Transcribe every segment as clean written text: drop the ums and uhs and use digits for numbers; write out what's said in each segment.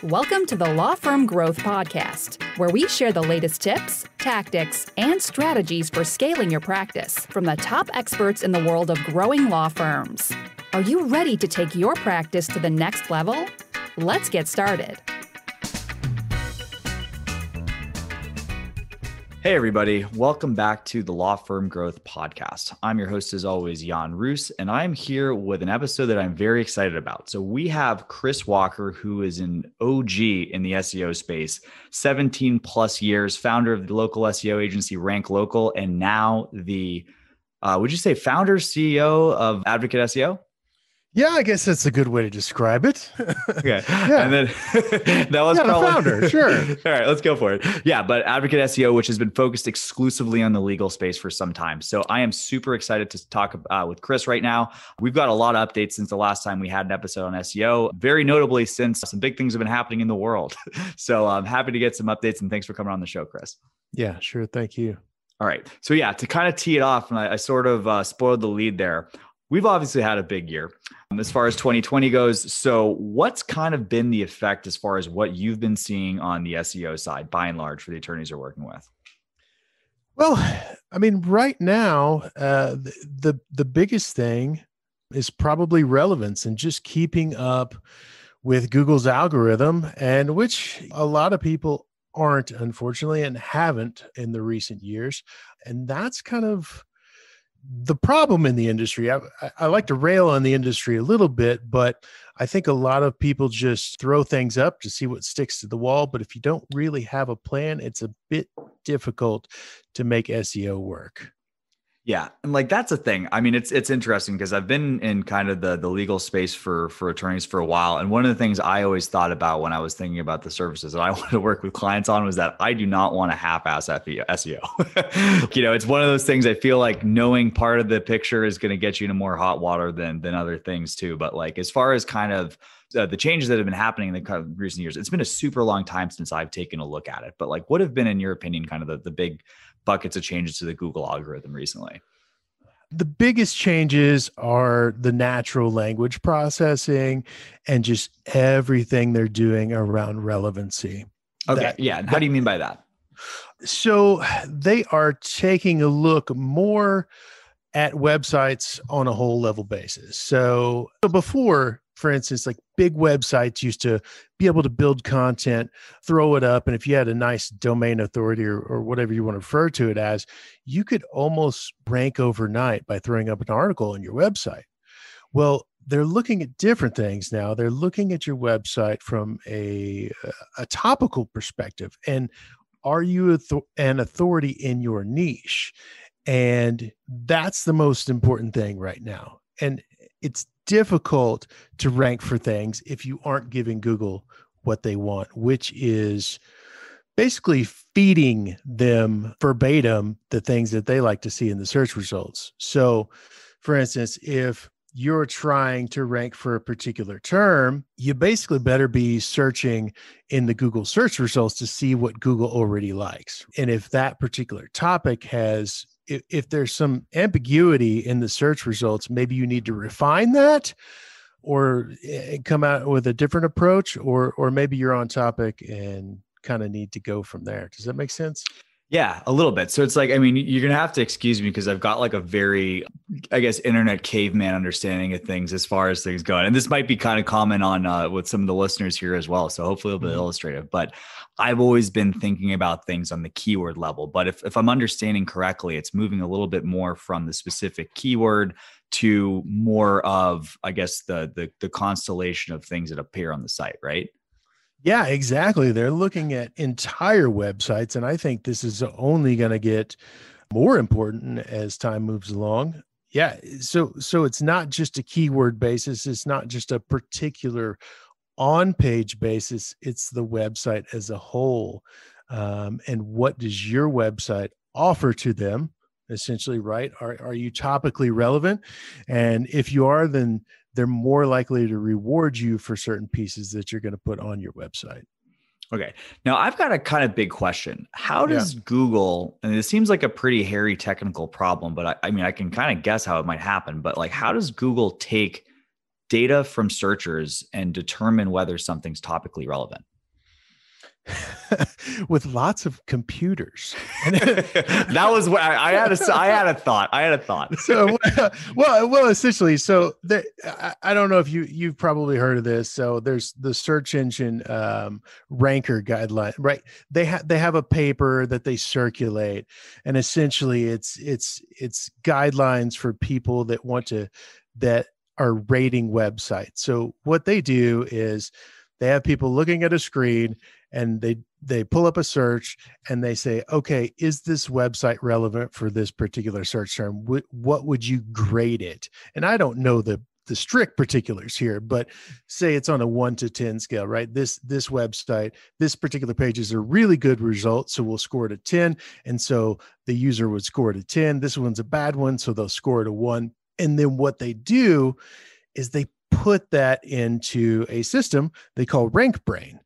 Welcome to the Law Firm Growth Podcast, where we share the latest tips, tactics, and strategies for scaling your practice from the top experts in the world of growing law firms. Are you ready to take your practice to the next level? Let's get started. Hey, everybody. Welcome back to the Law Firm Growth Podcast. I'm your host, as always, Jan Roos, and I'm here with an episode that I'm very excited about. So we have Chris Walker, who is an OG in the SEO space, 17 plus years, founder of the local SEO agency Rank Local, and now the, would you say founder, CEO of Advocate SEO? Yeah, I guess that's a good way to describe it. Okay. Yeah. And then that was probably the founder. Sure. All right, let's go for it. Yeah. But Advocate SEO, which has been focused exclusively on the legal space for some time. So I am super excited to talk with Chris right now. We've got a lot of updates since the last time we had an episode on SEO, very notably since some big things have been happening in the world. So I'm happy to get some updates, and thanks for coming on the show, Chris. Yeah, sure. Thank you. All right. So yeah, to kind of tee it off, and I sort of spoiled the lead there. We've obviously had a big year as far as 2020 goes. So what's kind of been the effect as far as what you've been seeing on the SEO side, by and large, for the attorneys you're working with? Well, I mean, right now, the biggest thing is probably relevance and just keeping up with Google's algorithm, and which a lot of people aren't, unfortunately, and haven't in the recent years. And that's kind of the problem in the industry. I like to rail on the industry a little bit, but I think a lot of people just throw things up to see what sticks to the wall. But if you don't really have a plan, it's a bit difficult to make SEO work. Yeah. And like, that's a thing. I mean, it's interesting because I've been in kind of the legal space for attorneys for a while. And one of the things I always thought about when I was thinking about the services that I want to work with clients on was that I do not want to half-ass SEO. You know, it's one of those things I feel like knowing part of the picture is going to get you into more hot water than other things too. But like, as far as kind of the changes that have been happening in the kind of recent years, it's been a super long time since I've taken a look at it. But like, what have been, in your opinion, kind of the big buckets of changes to the Google algorithm recently? The biggest changes are the natural language processing and just everything they're doing around relevancy. Okay. Yeah. And how do you mean by that? So they are taking a look more at websites on a whole level basis. So before, for instance, like big websites used to be able to build content, throw it up, and if you had a nice domain authority or whatever you want to refer to it as, you could almost rank overnight by throwing up an article on your website. Well, they're looking at different things now. They're looking at your website from a topical perspective. And are you an authority in your niche? And that's the most important thing right now. And it's difficult to rank for things if you aren't giving Google what they want, which is basically feeding them verbatim the things that they like to see in the search results. So, for instance, if you're trying to rank for a particular term, you basically better be searching in the Google search results to see what Google already likes. And if that particular topic has if there's some ambiguity in the search results, maybe you need to refine that or come out with a different approach, or maybe you're on topic and kind of need to go from there. Does that make sense? Yeah, a little bit. So it's like, I mean, you're going to have to excuse me because I've got like a very, I guess, internet caveman understanding of things as far as things go. And this might be kind of common on with some of the listeners here as well. So hopefully it'll be illustrative. But I've always been thinking about things on the keyword level. But if I'm understanding correctly, it's moving a little bit more from the specific keyword to more of, I guess, the constellation of things that appear on the site, right? Yeah, exactly. They're looking at entire websites, and I think this is only going to get more important as time moves along. Yeah, so it's not just a keyword basis. It's not just a particular on-page basis. It's the website as a whole. And what does your website offer to them, essentially, right? Are you topically relevant? And if you are, then they're more likely to reward you for certain pieces that you're going to put on your website. Okay. Now I've got a kind of big question. How does Google, and it seems like a pretty hairy technical problem, but I mean, I can kind of guess how it might happen, but like, how does Google take data from searchers and determine whether something's topically relevant? with lots of computers. That was what I had a thought. So, well, essentially, so I don't know if you've probably heard of this. So there's the search engine ranker guideline, right? They have a paper that they circulate, and essentially it's guidelines for people that are rating websites. So what they do is they have people looking at a screen, and they pull up a search and they say, okay, is this website relevant for this particular search term? What would you grade it? And I don't know the strict particulars here, but say it's on a 1 to 10 scale, right? This website, this particular page is a really good result, so we'll score it a 10. And so the user would score it a 10. This one's a bad one, so they'll score it a 1. And then what they do is they put that into a system they call RankBrain.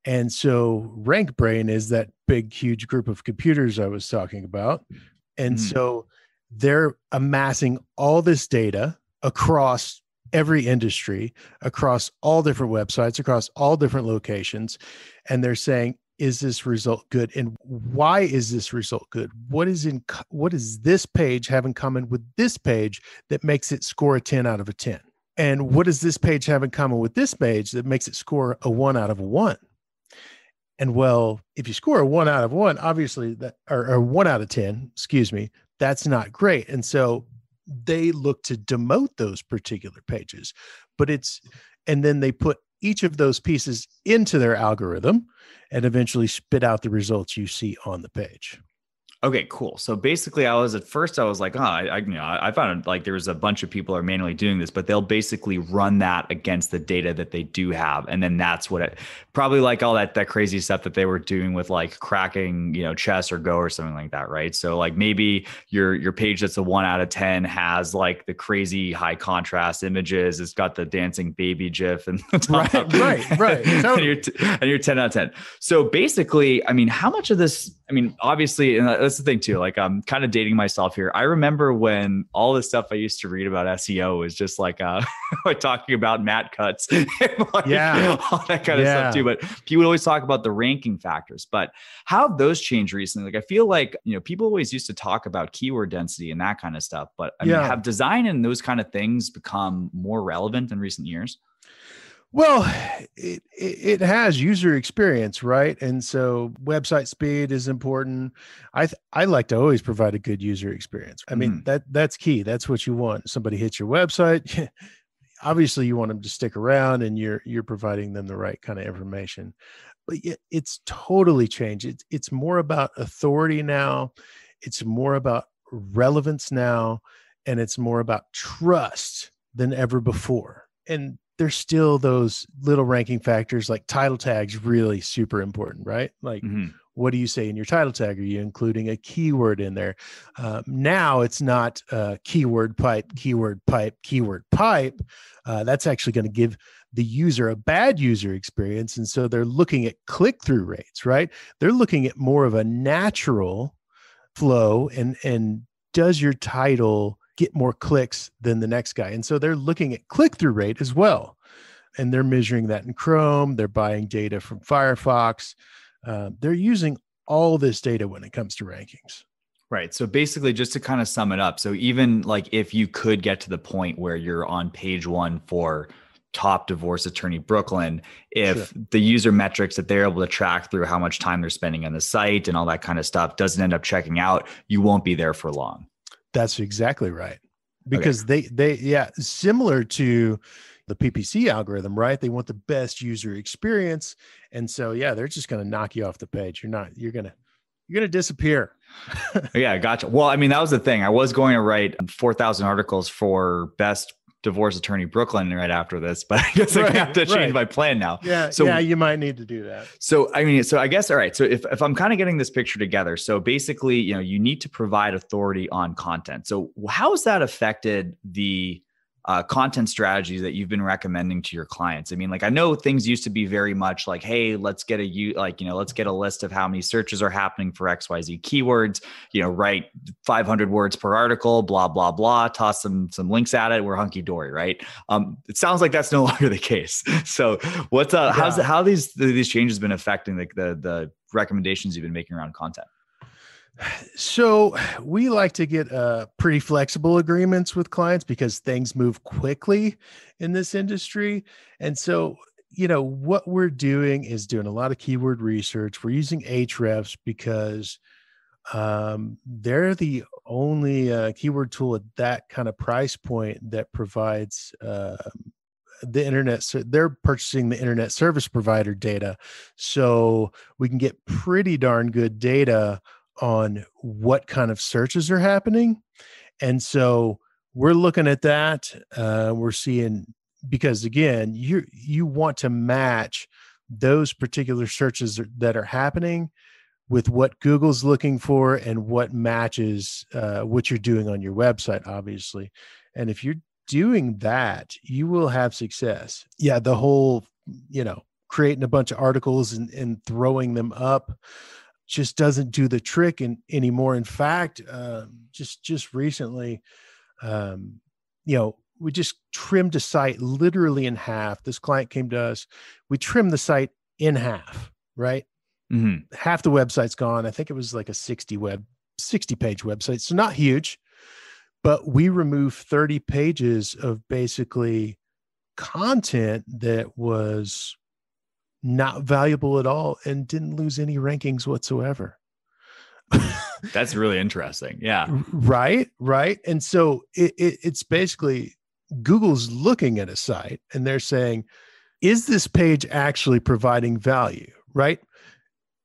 And so RankBrain is that big, huge group of computers I was talking about. And so they're amassing all this data across every industry, across all different websites, across all different locations. And they're saying, is this result good? And why is this result good? What does this page have in common with this page that makes it score a 10 out of a 10? And what does this page have in common with this page that makes it score a 1 out of a 1? And well, if you score a 1 out of 1, obviously or 1 out of 10, excuse me, that's not great. And so they look to demote those particular pages, and then they put each of those pieces into their algorithm and eventually spit out the results you see on the page. Okay, cool. So basically I was like, I found like there was a bunch of people are manually doing this, but they'll basically run that against the data that they do have. And then that's what probably like all that crazy stuff that they were doing with like cracking, chess or Go or something like that. Right. So like maybe your page that's a 1 out of 10 has like the crazy high contrast images. It's got the dancing baby GIF and right. Totally. and you're 10 out of 10. So basically, I mean, how much of this, obviously, and that's the thing too, like I'm kind of dating myself here. I remember when all the stuff I used to read about SEO was just like, like talking about mat cuts, and like, all that kind of stuff too. But people would always talk about the ranking factors, but how have those changed recently? Like, I feel like, people always used to talk about keyword density and that kind of stuff, but I mean, have design and those kind of things become more relevant in recent years? Well, it has user experience, right? And so website speed is important. I like to always provide a good user experience. I mean, that's key. That's what you want. Somebody hits your website. Obviously you want them to stick around, and you're providing them the right kind of information. But it's totally changed. It's more about authority now. It's more about relevance now, and it's more about trust than ever before. And there's still those little ranking factors, like title tags, really super important, right? Like, what do you say in your title tag? Are you including a keyword in there? Now it's not keyword pipe. That's actually going to give the user a bad user experience. And so they're looking at click-through rates, right? They're looking at more of a natural flow, and does your title get more clicks than the next guy? And so they're looking at click-through rate as well. And they're measuring that in Chrome. They're buying data from Firefox. They're using all this data when it comes to rankings. Right. So basically, just to kind of sum it up. So even like if you could get to the point where you're on page 1 for top divorce attorney Brooklyn, if the user metrics that they're able to track through how much time they're spending on the site and all that kind of stuff doesn't end up checking out, you won't be there for long. That's exactly right. Because they similar to the PPC algorithm, right? They want the best user experience. And so, they're just going to knock you off the page. You're going to disappear. Yeah, gotcha. Well, I mean, that was the thing. I was going to write 4,000 articles for best divorce attorney Brooklyn right after this, but I guess I have to change my plan now. So you might need to do that. So, I guess, all right. So if I'm kind of getting this picture together, so basically, you need to provide authority on content. So how has that affected the content strategies that you've been recommending to your clients? I mean, like, I know things used to be very much like, hey, let's get let's get a list of how many searches are happening for XYZ keywords, write 500 words per article, blah, blah, blah, toss some links at it. We're hunky dory, right? It sounds like that's no longer the case. So what's how these changes been affecting the recommendations you've been making around content? So we like to get pretty flexible agreements with clients because things move quickly in this industry. And so, what we're doing is doing a lot of keyword research. We're using Ahrefs because they're the only keyword tool at that kind of price point that provides the internet. So they're purchasing the internet service provider data. So we can get pretty darn good data on what kind of searches are happening. And so we're looking at that. We're seeing, because again, you want to match those particular searches that are happening with what Google's looking for and what matches what you're doing on your website, obviously. And if you're doing that, you will have success. Yeah, the whole, creating a bunch of articles and throwing them up just doesn't do the trick anymore. In fact, just recently, we just trimmed a site literally in half. This client came to us. We trimmed the site in half, right? Mm-hmm. Half the website's gone. I think it was like a 60-page website. So not huge, but we removed 30 pages of basically content that was not valuable at all and didn't lose any rankings whatsoever. That's really interesting. Yeah. Right. And so it's basically Google's looking at a site and they're saying, is this page actually providing value? Right.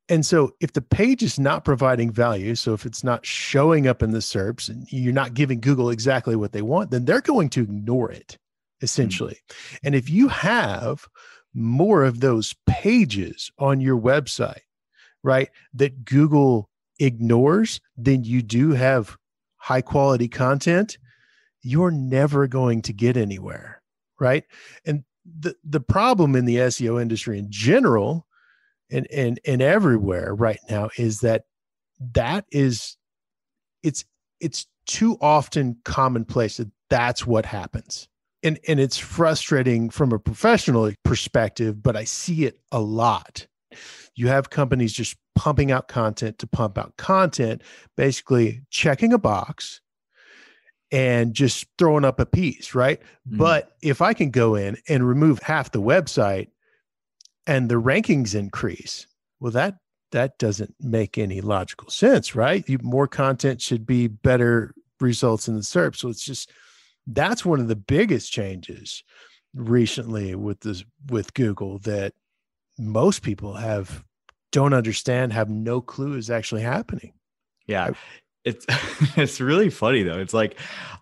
And so if the page is not providing value, so if it's not showing up in the SERPs and you're not giving Google exactly what they want, then they're going to ignore it essentially. Mm-hmm. And if you have more of those pages on your website, right, that Google ignores, then you do have high quality content, you're never going to get anywhere, right? And the problem in the SEO industry in general and everywhere right now is it's too often commonplace that that's what happens. And it's frustrating from a professional perspective, but I see it a lot. You have companies just pumping out content to pump out content, basically checking a box and just throwing up a piece, right? Mm-hmm. But if I can go in and remove half the website and the rankings increase, well, that doesn't make any logical sense, right? More content should be better results in the SERP. So it's just, that's one of the biggest changes recently with Google that most people don't understand, have no clue is actually happening. Yeah. It's really funny though. It's like,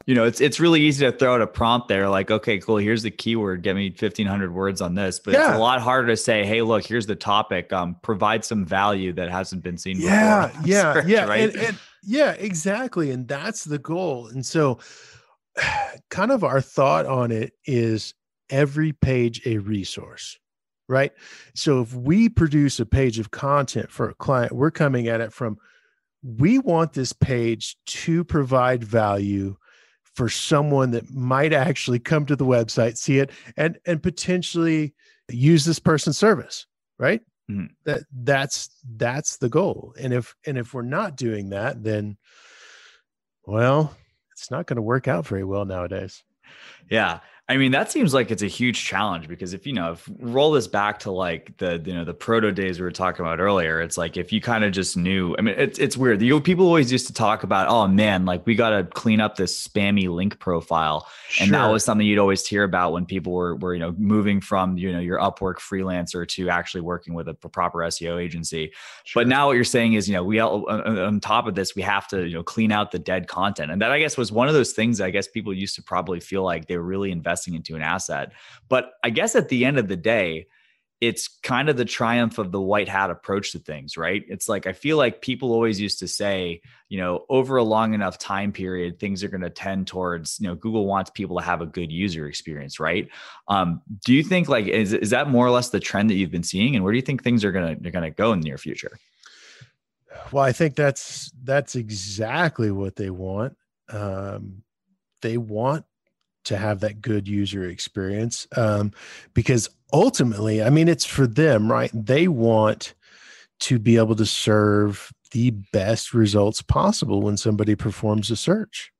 it's really easy to throw out a prompt there. Like, okay, cool. Here's the keyword. Get me 1,500 words on this, but it's a lot harder to say, hey, look, here's the topic. Provide some value that hasn't been seen before. Yeah. Right? And yeah, exactly. And that's the goal. And so kind of our thought on it is every page a resource, right? So if we produce a page of content for a client, we're coming at it from, we want this page to provide value for someone that might actually come to the website, see it, and potentially use this person's service, right? Mm-hmm. That's the goal. And if we're not doing that, then, well, it's not going to work out very well nowadays. Yeah. I mean, that seems like it's a huge challenge because if roll this back to like the proto days we were talking about earlier, it's like, if you kind of just knew, I mean, it's weird. People always used to talk about, oh man, like we got to clean up this spammy link profile. Sure. And that was something you'd always hear about when people were moving from, your Upwork freelancer to actually working with a proper SEO agency. Sure. But now what you're saying is, we on top of this, we have to, clean out the dead content. And that, I guess, was one of those things I guess people used to probably feel like they were really investing into an asset. But I guess at the end of the day, it's kind of the triumph of the white hat approach to things, right? It's like, I feel like people always used to say, over a long enough time period, things are going to tend towards, Google wants people to have a good user experience, right? Do you think like, is that more or less the trend that you've been seeing? And where do you think things are going to go in the near future? Well, I think that's exactly what they want. They want to have that good user experience, because ultimately, I mean, it's for them, right? They want to be able to serve the best results possible when somebody performs a search.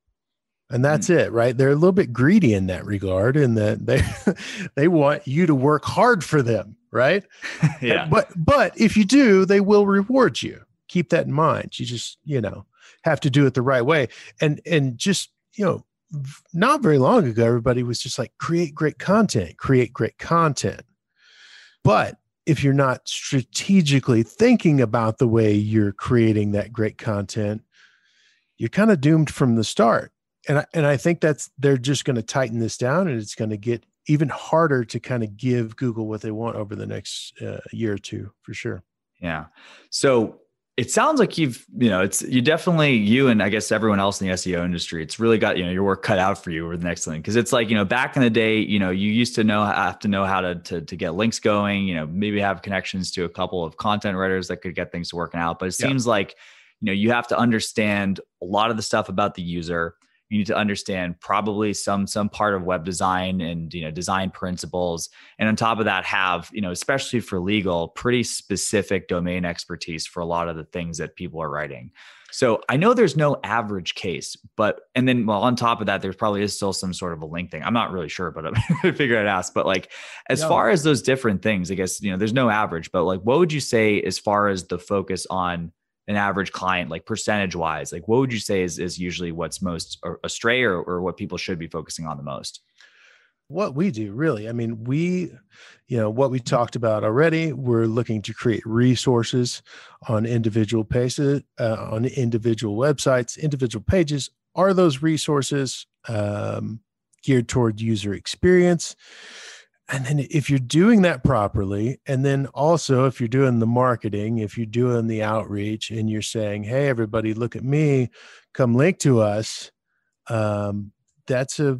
And that's it, right? They're a little bit greedy in that regard, in that they want you to work hard for them, right? Yeah. But if you do, they will reward you. Keep that in mind. You just, have to do it the right way. And just, not very long ago, everybody was just like, create great content. But if you're not strategically thinking about the way you're creating that great content, you're kind of doomed from the start. And I think they're just going to tighten this down, and it's going to get even harder to kind of give Google what they want over the next year or two, for sure. Yeah. So it sounds like you definitely, you and I guess everyone else in the SEO industry, it's really got, your work cut out for you over the next thing. Cause it's like, back in the day, you used to have to know how to get links going, maybe have connections to a couple of content writers that could get things working out. But it seems like, you have to understand a lot of the stuff about the user. You need to understand probably some part of web design and, design principles. And on top of that, have, especially for legal, pretty specific domain expertise for a lot of the things that people are writing. So I know there's no average case, and then on top of that, there probably is still some sort of a link thing. I'm not really sure, but I'm going to figure it out. But like, as far as those different things, I guess, there's no average, but like, what would you say as far as the focus on an average client, like percentage wise, like what would you say is usually what's most astray or what people should be focusing on the most? What we do, really. I mean, what we talked about already, we're looking to create resources on individual pages, on individual websites, individual pages. Are those resources geared toward user experience? And then if you're doing that properly, and then also if you're doing the marketing, if you're doing the outreach and you're saying, hey, everybody, look at me, come link to us. That's a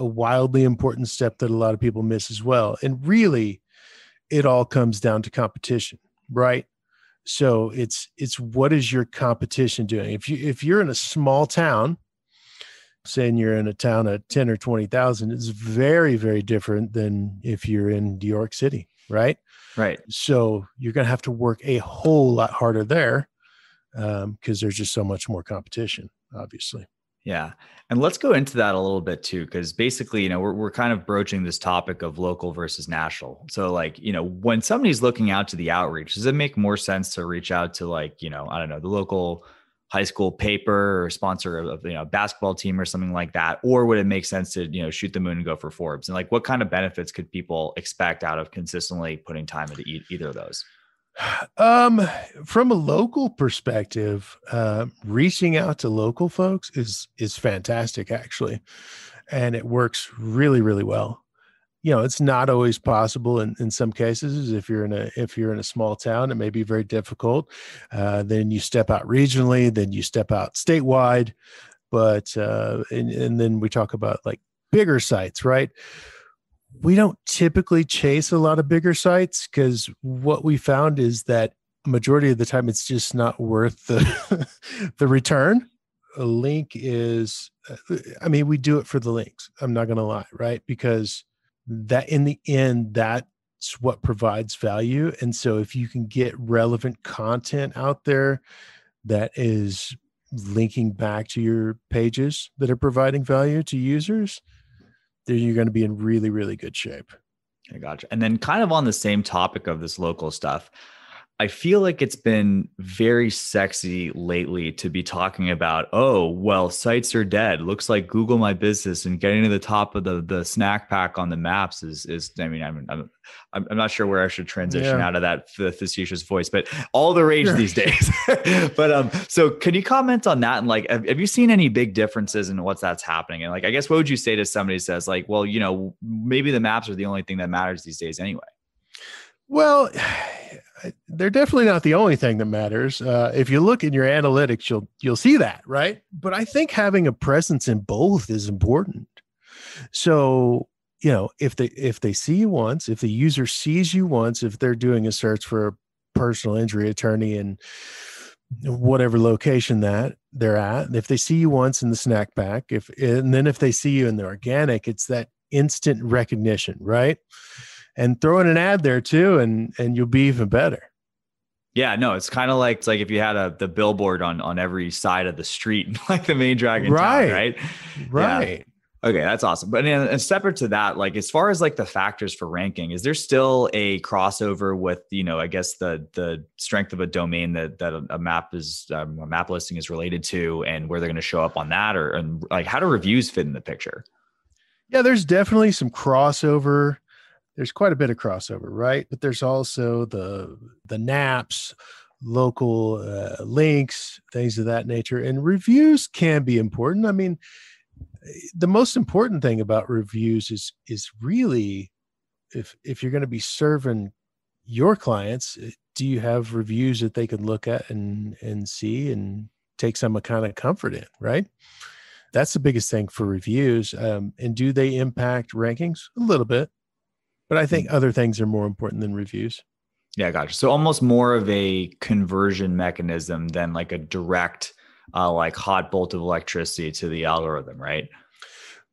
wildly important step that a lot of people miss as well. And really, it all comes down to competition, right? So it's what is your competition doing? If you're in a small town, saying you're in a town of 10 or 20,000, it's very, very different than if you're in New York City, right? Right. So you're going to have to work a whole lot harder there because there's just so much more competition, obviously. Yeah. And let's go into that a little bit too, because basically, we're kind of broaching this topic of local versus national. So like, when somebody's looking out to the outreach, does it make more sense to reach out to like, I don't know, the local high school paper or sponsor of basketball team or something like that? Or would it make sense to, shoot the moon and go for Forbes? And like, what kind of benefits could people expect out of consistently putting time into either of those? From a local perspective, reaching out to local folks is fantastic, actually. And it works really, really well. It's not always possible in some cases. If you're in a small town, it may be very difficult. Then you step out regionally, then you step out statewide. But and then we talk about like bigger sites, right? We don't typically chase a lot of bigger sites because what we found is that majority of the time it's just not worth the return. A link is, we do it for the links. I'm not going to lie, right? Because that in the end, that's what provides value. And so if you can get relevant content out there that is linking back to your pages that are providing value to users, then you're going to be in really, really good shape. I gotcha. And then kind of on the same topic of this local stuff, I feel like it's been very sexy lately to be talking about, oh, well, sites are dead. Looks like Google My Business and getting to the top of the snack pack on the maps is I'm not sure where I should transition out of that facetious voice, but all the rage these days. But so can you comment on that? And like, have you seen any big differences in that's happening? And like, I guess, what would you say to somebody who says like, well, maybe the maps are the only thing that matters these days anyway? Well, they're definitely not the only thing that matters. If you look in your analytics, you'll see that, right? But I think having a presence in both is important. So, if they see you once, if the user sees you once, if they're doing a search for a personal injury attorney in whatever location that they're at, if they see you once in the snack pack, and then if they see you in the organic, it's that instant recognition, right? And throw in an ad there too, and you'll be even better. Yeah, no, it's kind of like, it's like if you had the billboard on every side of the street, like the main drag in town, right? Right. Yeah. Okay, that's awesome. But and separate to that, like as far as like the factors for ranking, is there still a crossover with, I guess the strength of a domain that a map listing is related to, and where they're going to show up on that, and like how do reviews fit in the picture? Yeah, there's definitely some crossover. There's quite a bit of crossover, right? But there's also the NAPs, local links, things of that nature. And reviews can be important. I mean, the most important thing about reviews is really if you're going to be serving your clients, do you have reviews that they can look at and see and take some kind of comfort in, right? That's the biggest thing for reviews. And do they impact rankings? A little bit. But I think other things are more important than reviews. Yeah, gotcha. So almost more of a conversion mechanism than like a direct, like hot bolt of electricity to the algorithm, right?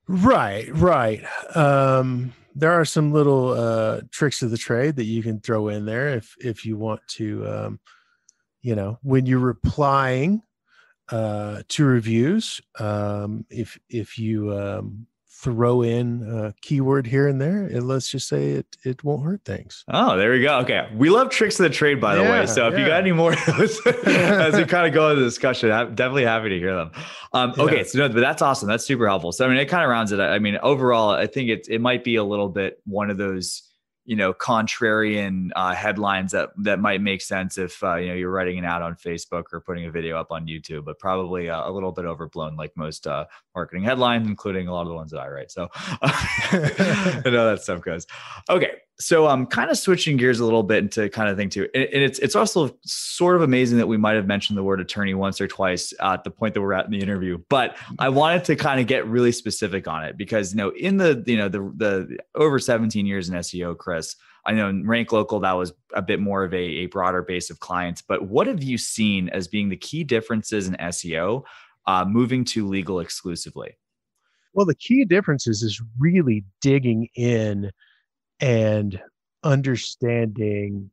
Right. There are some little tricks of the trade that you can throw in there if you want to, when you're replying to reviews, if you throw in a keyword here and there, and let's just say it won't hurt things. Oh, there we go. Okay. We love tricks of the trade, by the way. So if you got any more of those, as we kind of go into the discussion, I'm definitely happy to hear them. Okay. So no, but that's awesome. That's super helpful. So, I mean, it kind of rounds it. I mean, overall, I think it might be a little bit one of those, contrarian headlines that might make sense if, you're writing an ad on Facebook or putting a video up on YouTube, but probably a little bit overblown like most marketing headlines, including a lot of the ones that I write. So I know that stuff goes. Okay. So I'm kind of switching gears a little bit into kind of thing too. And it's also sort of amazing that we might have mentioned the word attorney once or twice at the point that we're at in the interview, but I wanted to kind of get really specific on it because, in the over 17 years in SEO, Chris, I know in Rank Local, that was a bit more of a broader base of clients, but what have you seen as being the key differences in SEO moving to legal exclusively? Well, the key differences is really digging in and understanding,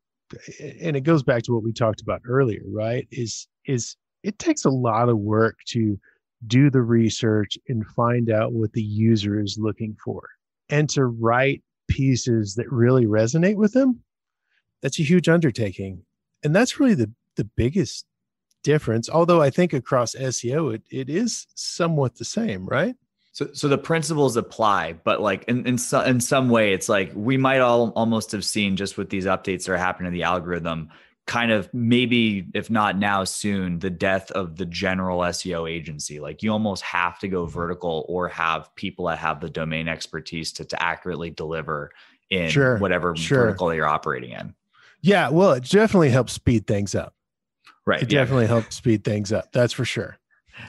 and it goes back to what we talked about earlier, right? Is it takes a lot of work to do the research and find out what the user is looking for, and to write pieces that really resonate with them. That's a huge undertaking, and that's really the biggest difference. Although I think across SEO, it is somewhat the same, right? So the principles apply, but like in some way, it's like we might almost have seen just with these updates that are happening to the algorithm, kind of maybe, if not now, soon, the death of the general SEO agency. Like you almost have to go vertical or have people that have the domain expertise to accurately deliver in whatever vertical you're operating in. Yeah, well, it definitely helps speed things up. Right. It definitely helps speed things up. That's for sure.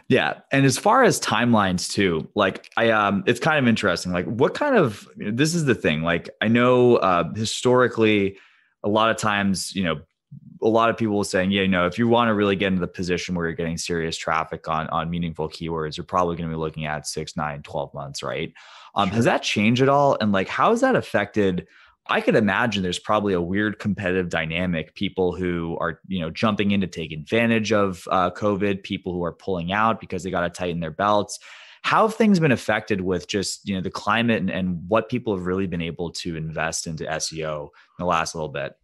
Yeah. And as far as timelines too, like it's kind of interesting. Like what kind of, this is the thing, like I know historically, a lot of times, a lot of people will saying, if you want to really get into the position where you're getting serious traffic on meaningful keywords, you're probably going to be looking at 6, 9, 12 months, right? Sure. Has that changed at all? And like, how has that affected? I could imagine there's probably a weird competitive dynamic, people who are, jumping in to take advantage of COVID, people who are pulling out because they got to tighten their belts. How have things been affected with just, the climate and what people have really been able to invest into SEO in the last little bit?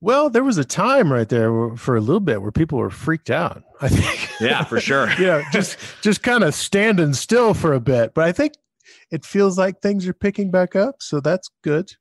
Well, there was a time right there for a little bit where people were freaked out, I think. Yeah, for sure. Just kind of standing still for a bit. But I think it feels like things are picking back up. So that's good.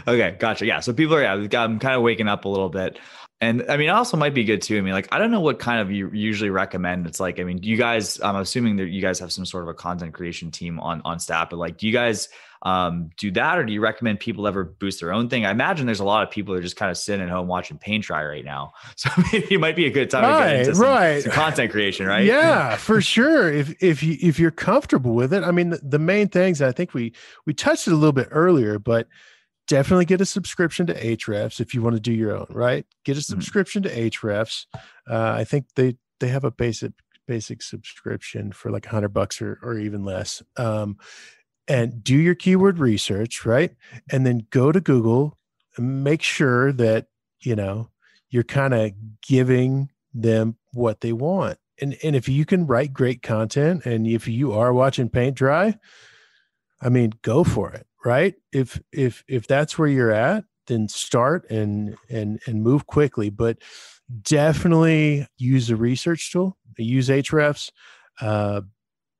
Okay, gotcha. Yeah. So people are, I'm kind of waking up a little bit. And I mean, it also might be good too. I mean, like, I don't know what kind of you usually recommend. It's like, I mean, do you guys, I'm assuming that you guys have some sort of a content creation team on staff, but like, do you guys do that? Or do you recommend people ever boost their own thing? I imagine there's a lot of people that are just kind of sitting at home watching paint dry right now. So maybe it might be a good time to get into some content creation, right? Yeah, for sure. If you're comfortable with it. I mean, the main things, I think we touched it a little bit earlier, but definitely get a subscription to Ahrefs if you want to do your own, right? Get a subscription to Ahrefs. I think they have a basic subscription for like $100 or even less. And do your keyword research, right? And then go to Google and make sure that, you're kind of giving them what they want. And if you can write great content and if you are watching paint dry, I mean, go for it. Right. If that's where you're at, then start and move quickly, but definitely use a research tool, use Ahrefs,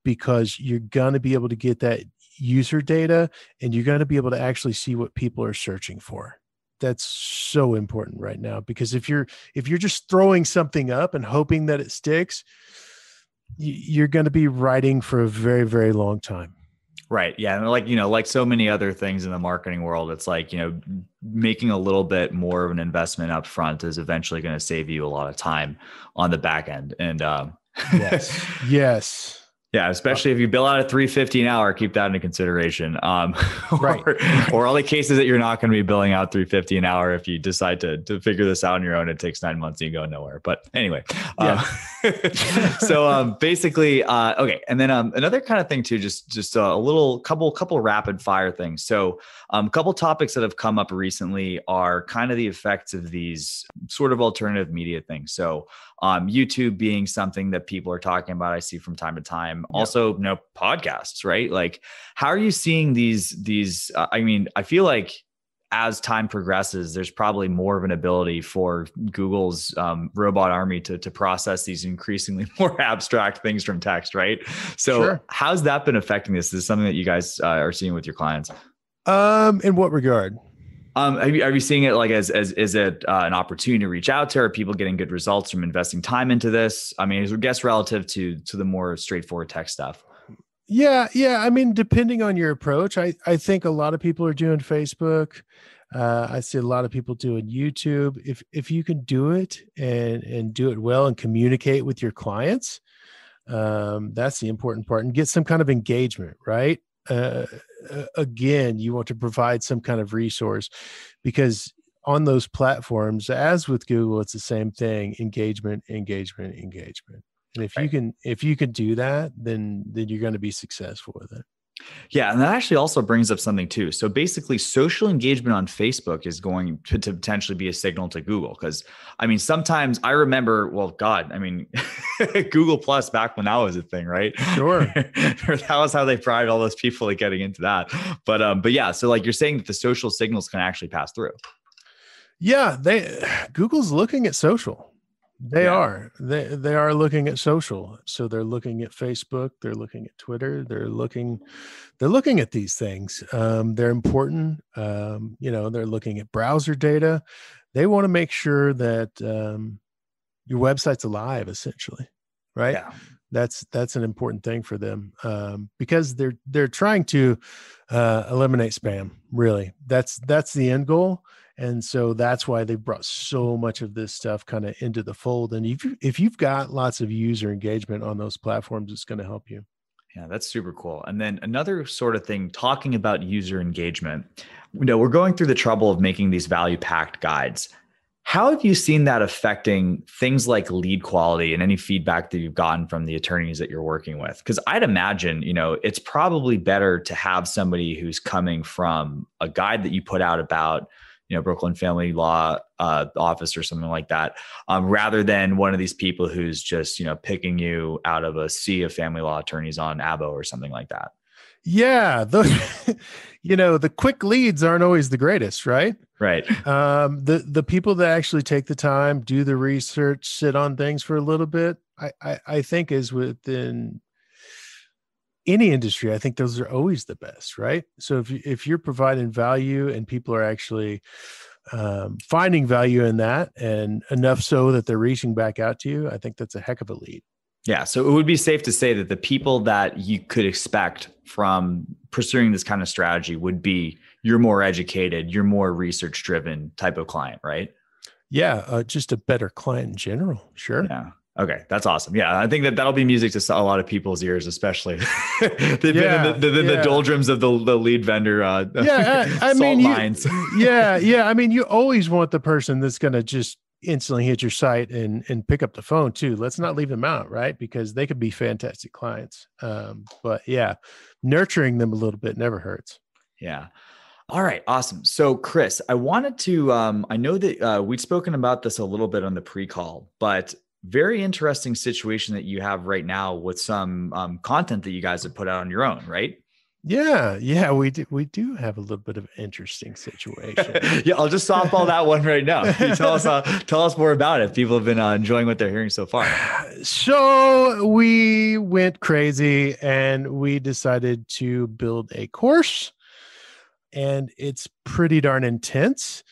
because you're going to be able to get that user data and you're going to be able to actually see what people are searching for. That's so important right now, because if you're just throwing something up and hoping that it sticks, you're going to be writing for a very, very long time. Right. Yeah. And like so many other things in the marketing world, it's like, making a little bit more of an investment up front is eventually going to save you a lot of time on the back end. And yes. Yeah, especially if you bill out at $350 an hour, keep that into consideration. Right. Or all the cases that you're not going to be billing out $350 an hour if you decide to figure this out on your own. It takes 9 months and you go nowhere. But anyway, so basically, okay. And then another kind of thing too, just a little couple rapid fire things. So a couple topics that have come up recently are kind of the effects of these sort of alternative media things. So YouTube being something that people are talking about, I see from time to time. Yep. Also, podcasts, right? Like, how are you seeing these? I mean, I feel like as time progresses, there's probably more of an ability for Google's robot army to process these increasingly more abstract things from text, right? So, sure. How's that been affecting this? Is this something that you guys are seeing with your clients? In what regard? Are you seeing it like as is it an opportunity to reach out to? Are people getting good results from investing time into this? I mean, I guess relative to the more straightforward tech stuff. Yeah. I mean, depending on your approach, I think a lot of people are doing Facebook. I see a lot of people doing YouTube. If you can do it and do it well and communicate with your clients, that's the important part, and get some kind of engagement, right? Again, you want to provide some kind of resource, because on those platforms, as with Google, it's the same thing: engagement. And if you can do that, then you're going to be successful with it. Yeah. And that actually also brings up something too. So basically, social engagement on Facebook is going to potentially be a signal to Google. Because I mean, sometimes I remember, Google Plus back when that was a thing, right? Sure. That was how they primed all those people like getting into that. But yeah, so like you're saying that the social signals can actually pass through. Yeah, Google's looking at social. They are looking at social. So they're looking at Facebook, they're looking at Twitter, they're looking at these things. They're important. They're looking at browser data. They want to make sure that your website's alive, essentially, right? Yeah. That's an important thing for them, because they're trying to eliminate spam. Really, that's the end goal. And so that's why they brought so much of this stuff kind of into the fold. And if you've got lots of user engagement on those platforms, it's going to help you. Yeah, that's super cool. And then another sort of thing, talking about user engagement, we're going through the trouble of making these value-packed guides. How have you seen that affecting things like lead quality and any feedback that you've gotten from the attorneys that you're working with? Because I'd imagine, it's probably better to have somebody who's coming from a guide that you put out about Brooklyn Family Law Office or something like that, rather than one of these people who's just, picking you out of a sea of family law attorneys on Abo or something like that. Yeah. The quick leads aren't always the greatest, right? Right. The people that actually take the time, do the research, sit on things for a little bit, I think is within any industry. I think those are always the best, right? So if you're providing value and people are actually finding value in that, and enough so that they're reaching back out to you, I think that's a heck of a lead. Yeah. So it would be safe to say that the people that you could expect from pursuing this kind of strategy would be your more educated, your more research driven type of client, right? Yeah. Just a better client in general. Sure. Yeah. Okay. That's awesome. Yeah. I think that'll be music to a lot of people's ears, especially they've been in the doldrums of the lead vendor mines. I mean, you always want the person that's going to just instantly hit your site and pick up the phone too. Let's not leave them out, right? Because they could be fantastic clients. But yeah, nurturing them a little bit never hurts. Yeah. All right. Awesome. So Chris, I wanted to, I know that we'd spoken about this a little bit on the pre-call, but very interesting situation that you have right now with some content that you guys have put out on your own, right? Yeah, we do have a little bit of an interesting situation. Yeah, I'll just softball that one right now. Tell us more about it. People have been enjoying what they're hearing so far. So we went crazy and we decided to build a course, and it's pretty darn intense.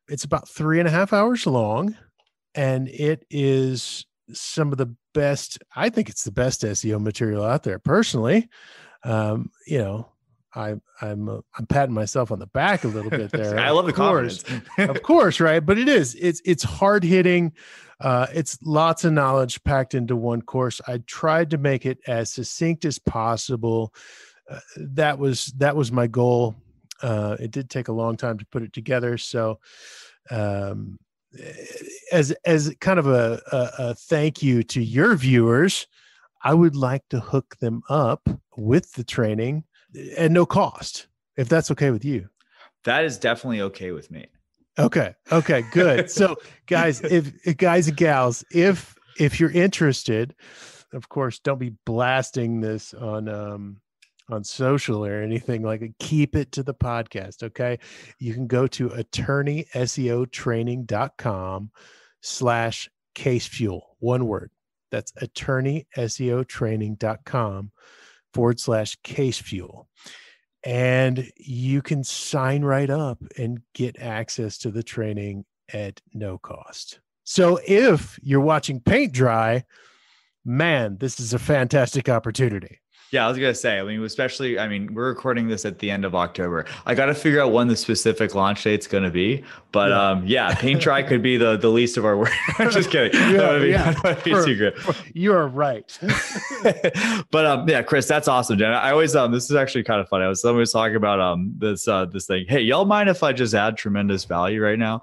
It's about 3.5 hours long, and it is some of the best. I think it's the best SEO material out there, personally. I'm patting myself on the back a little bit there. I love the confidence. Of course, right? But it's hard hitting. It's lots of knowledge packed into one course. I tried to make it as succinct as possible. That was my goal. It did take a long time to put it together. So, as kind of a thank you to your viewers, I would like to hook them up with the training at no cost, if that's okay with you. That is definitely okay with me. Okay, good. So guys and gals, if you're interested, of course, don't be blasting this on social or anything like it. Keep it to the podcast. Okay. You can go to attorneyseotraining.com/casefuel. One word. That's attorneyseotraining.com/casefuel. And you can sign right up and get access to the training at no cost. So if you're watching paint dry, man, this is a fantastic opportunity. Yeah, I was going to say, we're recording this at the end of October. I got to figure out when the specific launch date's going to be. But paint dry could be the least of our work. I'm just kidding. You are right. But Chris, that's awesome, Jen. I always, this is actually kind of funny. Someone was talking about this thing. Hey, y'all mind if I just add tremendous value right now?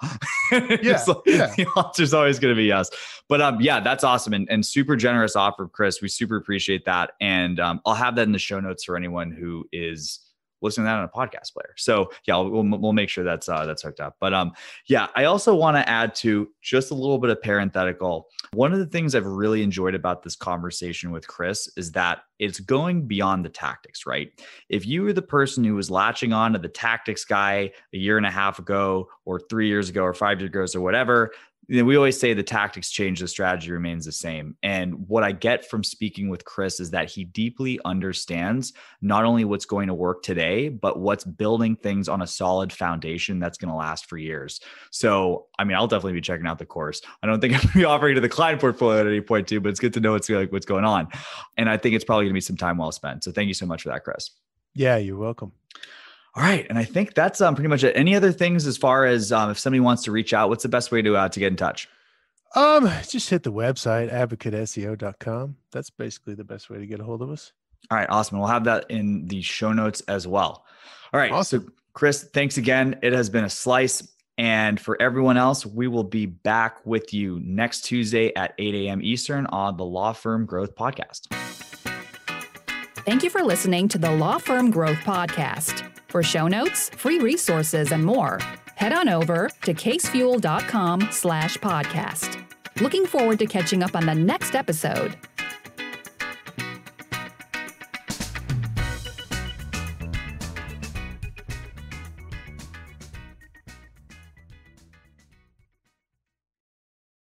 The answer's always going to be yes. But that's awesome and super generous offer, Chris. We super appreciate that. And I'll have that in the show notes for anyone who is listening to that on a podcast player. So we'll make sure that's hooked up. But I also want to add to just a little bit of parenthetical. One of the things I've really enjoyed about this conversation with Chris is that it's going beyond the tactics, right? If you were the person who was latching on to the tactics guy a year and a half ago or 3 years ago or 5 years ago or whatever, we always say the tactics change, the strategy remains the same. And what I get from speaking with Chris is that he deeply understands not only what's going to work today, but what's building things on a solid foundation that's going to last for years. So, I'll definitely be checking out the course. I don't think I'm going to be offering to the client portfolio at any point too, but it's good to know what's going on. And I think it's probably going to be some time well spent. So thank you so much for that, Chris. Yeah, you're welcome. All right. And I think that's pretty much it. Any other things as far as if somebody wants to reach out, what's the best way to get in touch? Just hit the website, advocateseo.com. That's basically the best way to get a hold of us. All right. Awesome. We'll have that in the show notes as well. All right. Awesome. So Chris, thanks again. It has been a slice. And for everyone else, we will be back with you next Tuesday at 8 a.m. Eastern on the Law Firm Growth Podcast. Thank you for listening to the Law Firm Growth Podcast. For show notes, free resources, and more, head on over to casefuel.com/podcast. Looking forward to catching up on the next episode.